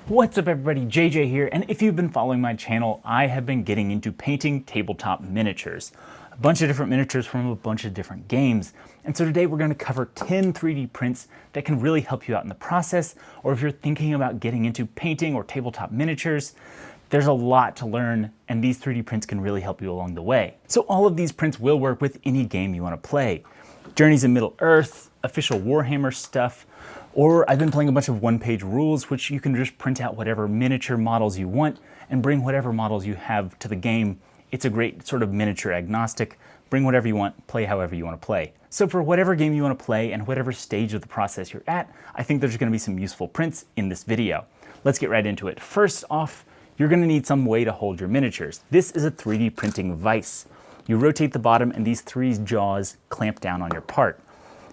What's up everybody, JJ here, and if you've been following my channel, I have been getting into painting tabletop miniatures. A bunch of different miniatures from a bunch of different games. And so today we're going to cover 10 3D prints that can really help you out in the process, or if you're thinking about getting into painting or tabletop miniatures, there's a lot to learn, and these 3D prints can really help you along the way. So all of these prints will work with any game you want to play. Journeys in Middle-earth, official Warhammer stuff, or I've been playing a bunch of one-page rules, which you can just print out whatever miniature models you want and bring whatever models you have to the game. It's a great sort of miniature agnostic. Bring whatever you want, play however you want to play. So for whatever game you want to play and whatever stage of the process you're at, I think there's going to be some useful prints in this video. Let's get right into it. First off, you're going to need some way to hold your miniatures. This is a 3D printing vise. You rotate the bottom and these three jaws clamp down on your part.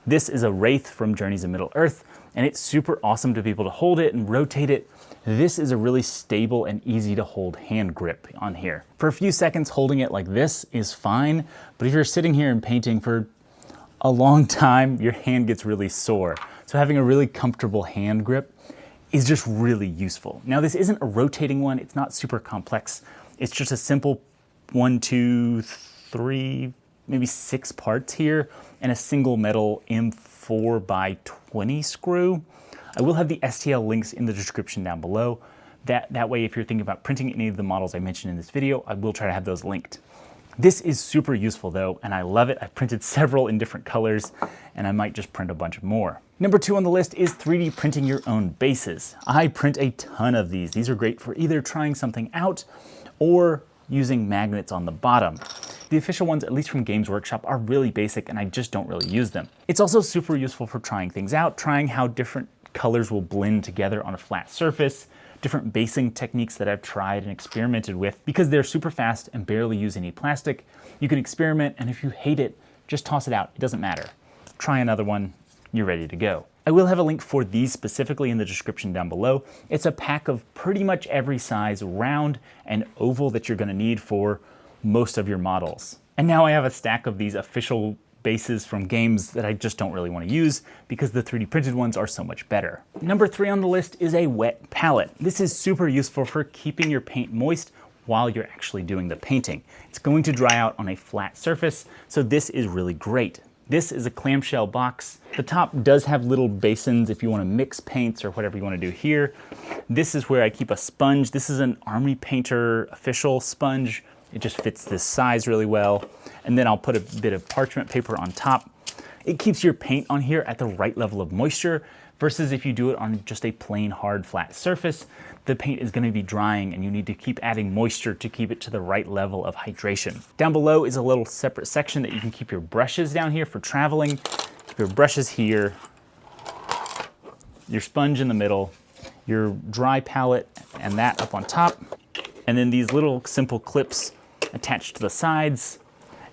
This is a Wraith from Journeys in Middle-earth, and it's super awesome to be able to hold it and rotate it. This is a really stable and easy to hold hand grip on here. For a few seconds, holding it like this is fine, but if you're sitting here and painting for a long time, your hand gets really sore. So having a really comfortable hand grip is just really useful. Now this isn't a rotating one, it's not super complex. It's just a simple 1, 2, 3, maybe 6 parts here, and a single metal M4x20 screw. I will have the STL links in the description down below. That way, if you're thinking about printing any of the models I mentioned in this video, I will try to have those linked. This is super useful though, and I love it. I've printed several in different colors, and I might just print a bunch more. Number 2 on the list is 3D printing your own bases. I print a ton of these. These are great for either trying something out or using magnets on the bottom. The official ones, at least from Games Workshop, are really basic and I just don't really use them. It's also super useful for trying things out, trying how different colors will blend together on a flat surface, different basing techniques that I've tried and experimented with. Because they're super fast and barely use any plastic, you can experiment, and if you hate it, just toss it out. It doesn't matter. Try another one, you're ready to go. I will have a link for these specifically in the description down below. It's a pack of pretty much every size, round and oval, that you're gonna need for most of your models. And now I have a stack of these official bases from games that I just don't really want to use because the 3D printed ones are so much better. Number 3 on the list is a wet palette. This is super useful for keeping your paint moist while you're actually doing the painting. It's going to dry out on a flat surface, so this is really great. This is a clamshell box. The top does have little basins if you want to mix paints or whatever you want to do here. This is where I keep a sponge. This is an Army Painter official sponge. It just fits this size really well. And then I'll put a bit of parchment paper on top. It keeps your paint on here at the right level of moisture versus if you do it on just a plain hard flat surface, the paint is going to be drying and you need to keep adding moisture to keep it to the right level of hydration. Down below is a little separate section that you can keep your brushes down here for traveling. Keep your brushes here, your sponge in the middle, your dry palette and that up on top, and then these little simple clips attached to the sides,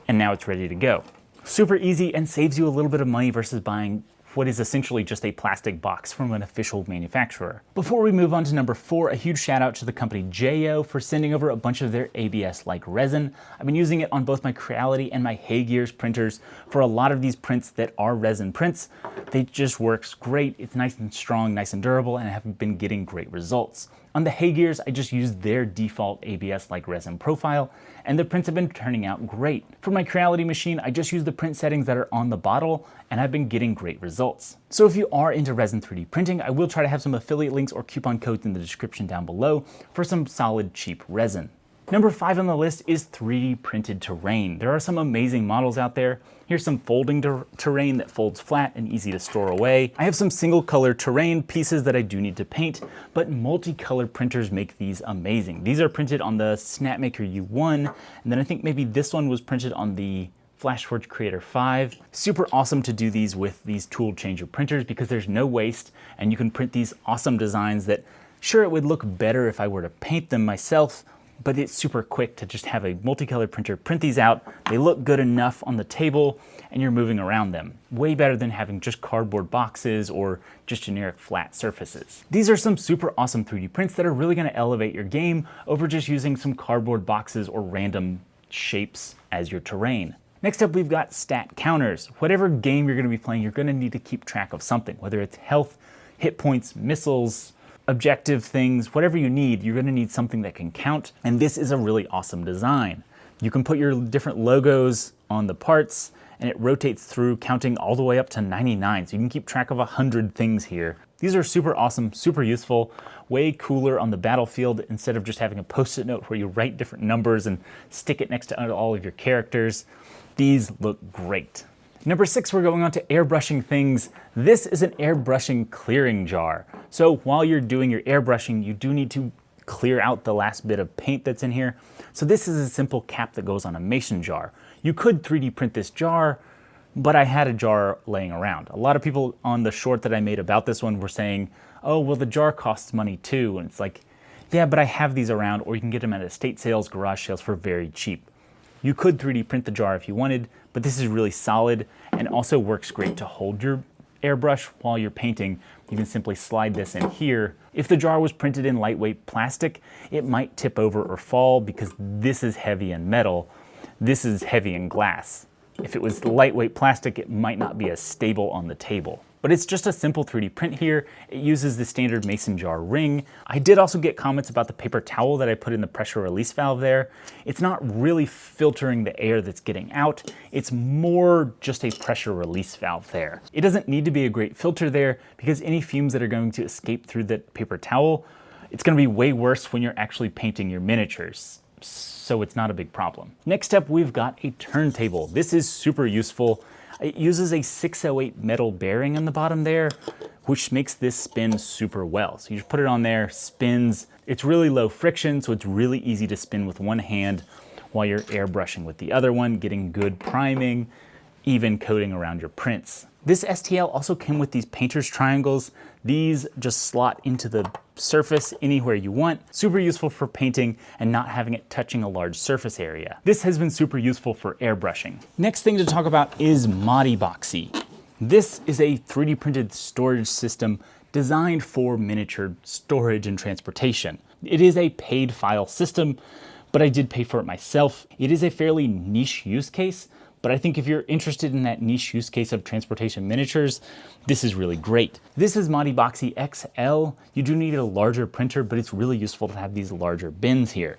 and now it's ready to go. Super easy and saves you a little bit of money versus buying what is essentially just a plastic box from an official manufacturer. Before we move on to number 4, a huge shout out to the company Jayo for sending over a bunch of their ABS-like resin. I've been using it on both my Creality and my Haygears printers for a lot of these prints that are resin prints. They just works great. It's nice and strong, nice and durable, and I have been getting great results. On the Haygears, I just used their default ABS-like resin profile, and the prints have been turning out great. For my Creality machine, I just use the print settings that are on the bottle, and I've been getting great results. So if you are into resin 3D printing, I will try to have some affiliate links or coupon codes in the description down below for some solid, cheap resin. Number 5 on the list is 3D printed terrain. There are some amazing models out there. Here's some folding terrain that folds flat and easy to store away. I have some single color terrain pieces that I do need to paint, but multicolor printers make these amazing. These are printed on the Snapmaker U1, and then I think maybe this one was printed on the FlashForge Creator 5. Super awesome to do these with these tool changer printers because there's no waste, and you can print these awesome designs that, sure, it would look better if I were to paint them myself, but it's super quick to just have a multicolor printer print these out. They look good enough on the table and you're moving around them. Way better than having just cardboard boxes or just generic flat surfaces. These are some super awesome 3D prints that are really gonna elevate your game over just using some cardboard boxes or random shapes as your terrain. Next up, we've got stat counters. Whatever game you're gonna be playing, you're gonna need to keep track of something, whether it's health, hit points, missiles, objective things, whatever you need, you're gonna need something that can count. And this is a really awesome design. You can put your different logos on the parts and it rotates through, counting all the way up to 99. So you can keep track of 100 things here. These are super awesome, super useful, way cooler on the battlefield instead of just having a Post-it note where you write different numbers and stick it next to all of your characters. These look great. Number 6, we're going on to airbrushing things. This is an airbrushing clearing jar. So while you're doing your airbrushing, you do need to clear out the last bit of paint that's in here. So this is a simple cap that goes on a mason jar. You could 3D print this jar, but I had a jar laying around. A lot of people on the short that I made about this one were saying, oh, well, the jar costs money too. And it's like, yeah, but I have these around, or you can get them at estate sales, garage sales for very cheap. You could 3D print the jar if you wanted, but this is really solid and also works great to hold your airbrush while you're painting. You can simply slide this in here. If the jar was printed in lightweight plastic, it might tip over or fall because this is heavy in metal. This is heavy in glass. If it was lightweight plastic, it might not be as stable on the table. But it's just a simple 3D print here. It uses the standard mason jar ring. I did also get comments about the paper towel that I put in the pressure release valve there. It's not really filtering the air that's getting out. It's more just a pressure release valve there. It doesn't need to be a great filter there because any fumes that are going to escape through the paper towel, it's going to be way worse when you're actually painting your miniatures. So it's not a big problem. Next up, we've got a turntable. This is super useful. It uses a 608 metal bearing on the bottom there, which makes this spin super well. So you just put it on there, spins. It's really low friction, so it's really easy to spin with one hand while you're airbrushing with the other one, getting good priming, even coating around your prints. This STL also came with these painter's triangles. These just slot into the surface anywhere you want. Super useful for painting and not having it touching a large surface area. This has been super useful for airbrushing. Next thing to talk about is Boxi. This is a 3D printed storage system designed for miniature storage and transportation. It is a paid file system, but I did pay for it myself. It is a fairly niche use case, but I think if you're interested in that niche use case of transportation miniatures, this is really great. This is Boxi XL. You do need a larger printer, but it's really useful to have these larger bins here.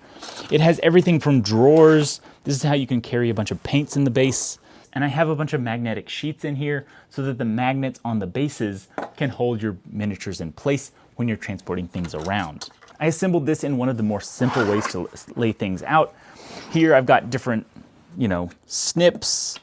It has everything from drawers. This is how you can carry a bunch of paints in the base. And I have a bunch of magnetic sheets in here so that the magnets on the bases can hold your miniatures in place when you're transporting things around. I assembled this in one of the more simple ways to lay things out. Here I've got different snips.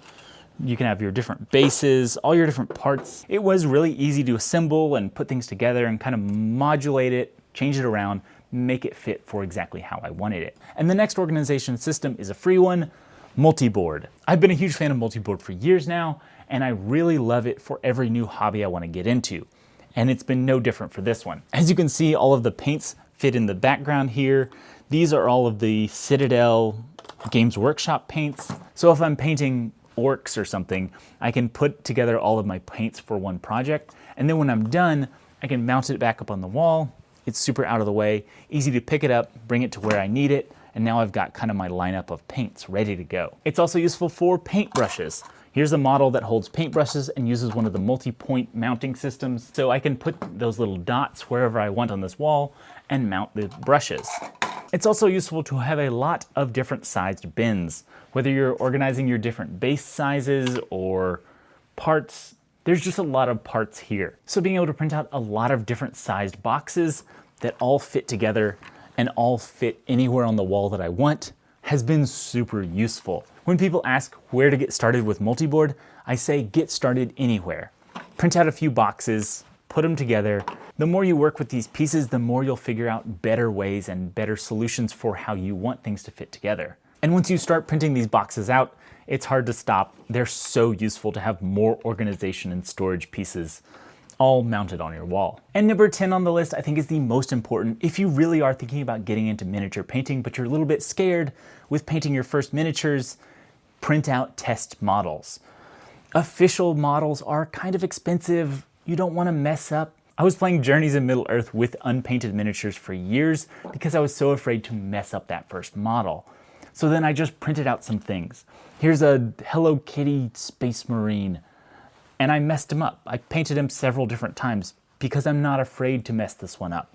You can have your different bases, all your different parts. It was really easy to assemble and put things together and kind of modulate it, change it around, make it fit for exactly how I wanted it. And the next organization system is a free one, MultiBuild. I've been a huge fan of MultiBuild for years now, and I really love it for every new hobby I want to get into. And it's been no different for this one. As you can see, all of the paints fit in the background here. These are all of the Citadel Games Workshop paints. So if I'm painting orcs or something, I can put together all of my paints for one project. And then when I'm done, I can mount it back up on the wall. It's super out of the way, easy to pick it up, bring it to where I need it. And now I've got kind of my lineup of paints ready to go. It's also useful for paintbrushes. Here's a model that holds paintbrushes and uses one of the multi-point mounting systems. So I can put those little dots wherever I want on this wall and mount the brushes. It's also useful to have a lot of different sized bins. Whether you're organizing your different base sizes or parts, there's just a lot of parts here. So being able to print out a lot of different sized boxes that all fit together and all fit anywhere on the wall that I want has been super useful. When people ask where to get started with MultiBuild, I say get started anywhere. Print out a few boxes, put them together. The more you work with these pieces, the more you'll figure out better ways and better solutions for how you want things to fit together. And once you start printing these boxes out, it's hard to stop. They're so useful to have more organization and storage pieces all mounted on your wall. And number 10 on the list, I think, is the most important if you really are thinking about getting into miniature painting, but you're a little bit scared with painting your first miniatures. Print out test models. Official models are kind of expensive. You don't want to mess up. I was playing Journeys in Middle-earth with unpainted miniatures for years because I was so afraid to mess up that first model. So then I just printed out some things. Here's a Hello Kitty Space Marine, and I messed him up. I painted him several different times because I'm not afraid to mess this one up.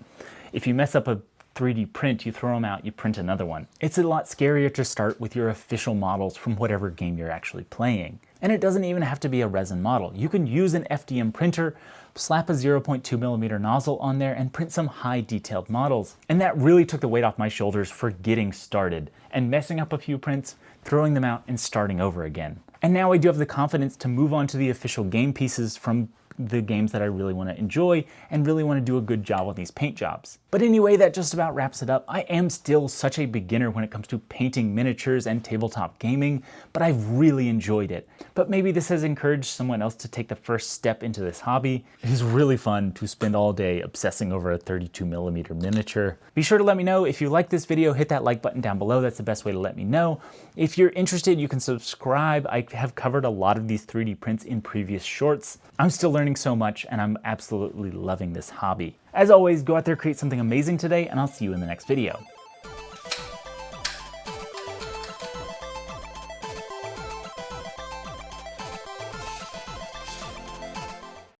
If you mess up a 3D print, you throw them out, you print another one. It's a lot scarier to start with your official models from whatever game you're actually playing. And it doesn't even have to be a resin model. You can use an FDM printer, slap a 0.2mm nozzle on there, and print some high detailed models. And that really took the weight off my shoulders for getting started and messing up a few prints, throwing them out, and starting over again. And now I do have the confidence to move on to the official game pieces from the games that I really want to enjoy and really want to do a good job on these paint jobs. But anyway, that just about wraps it up. I am still such a beginner when it comes to painting miniatures and tabletop gaming, but I've really enjoyed it. But maybe this has encouraged someone else to take the first step into this hobby. It is really fun to spend all day obsessing over a 32mm miniature. Be sure to let me know if you like this video, hit that like button down below. That's the best way to let me know. If you're interested, you can subscribe. I have covered a lot of these 3D prints in previous shorts. I'm still learning so much, and I'm absolutely loving this hobby. As always, go out there, create something amazing today, and I'll see you in the next video.